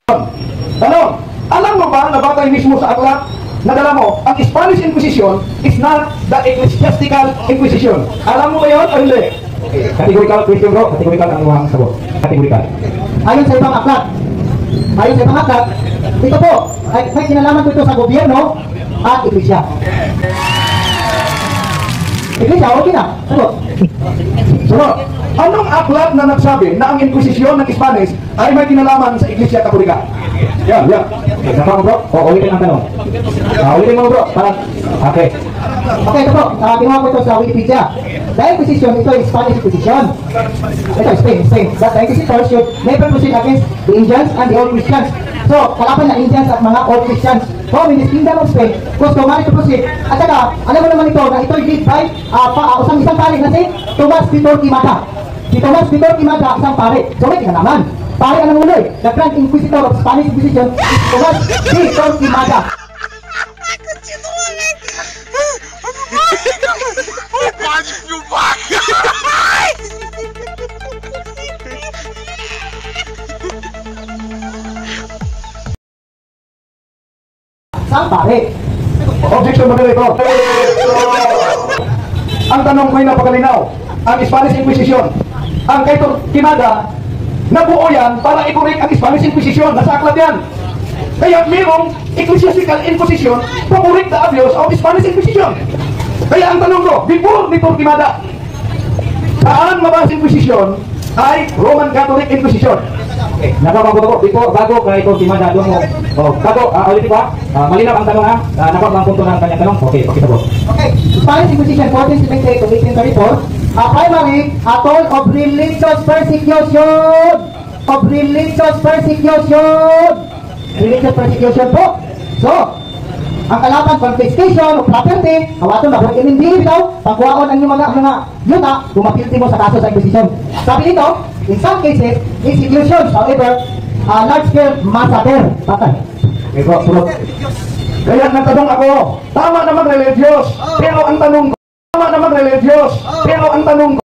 Tanong, alam mo ba na batay mismo sa aklat na dala mo, ang Spanish Inquisition is not the ecclesiastical Inquisition. Alam mo ba yun o hindi? Categorical question bro, categorical ang uwang sagot. Categorical. Ayon sa ibang aklat, ito po, may kinalaman ko ito sa gobyerno at iglesia. Iglesia, okay na. Sunod. Anong aklat na nagsabi na ang Inquisition ng Spanish ay may kinalaman sa Iglesia Katolika? Yan. Saka mo bro? O, ulitin ang tanong. Ulitin mo bro. Okay. Okay, ito po. Ginawa ko ito sa Wikipedia. The Inquisition, ito yung Spanish Inquisition. Ito, Spain. That the Inquisitors should never proceed against the Indians and the old Christians. So, kalaban na Indians at mga old Christians. So, in the Kingdom of Spain, customary to proceed. At saka, alam mo naman ito na ito yung lead by isang pare na si Tomas Vitor Quimada. Si Tomas Vitor Quimada, isang pare. So, may kinalaman. Pare ang nanguloy. The Grand Inquisitor of Spanish Inquisition is Tomas Vitor Quimada. Isang pare. Objection mo ito. Ang tanong ko ay napakalinaw. Ang Spanish Inquisition, ang kay Quimada, nabuo yan para i-correct ang Spanish Inquisition. Nasa aklat yan. Kaya mayroong ecclesiastical inquisition to correct the abuse of Spanish Inquisition. Kaya ang tanong ko, before ni Quimada, saan mabasa Inquisition ay Roman Catholic Inquisition? Okay, napapagot ko. Bago kay Quimada, doon mo. Ulitin ko malinaw ang tanong ha. Nakuha ang punto ng kanyang tanong. Okay, pakita po. Okay, Spanish Inquisition 1478 to 1834, primary, a toll of religious persecution. Religious persecution po. So, ang kalaban, confiscation of property, kawato na kung hindi daw, pagkuhaon ang mga yuta, bumapilti mo sa kaso sa Inquisition. Sabi ito, in some cases, institutions, however, large-scale massacre. Patay. Okay po, sunod. Kaya nagtanong ako, tama naman religious, pero ang tanong ko,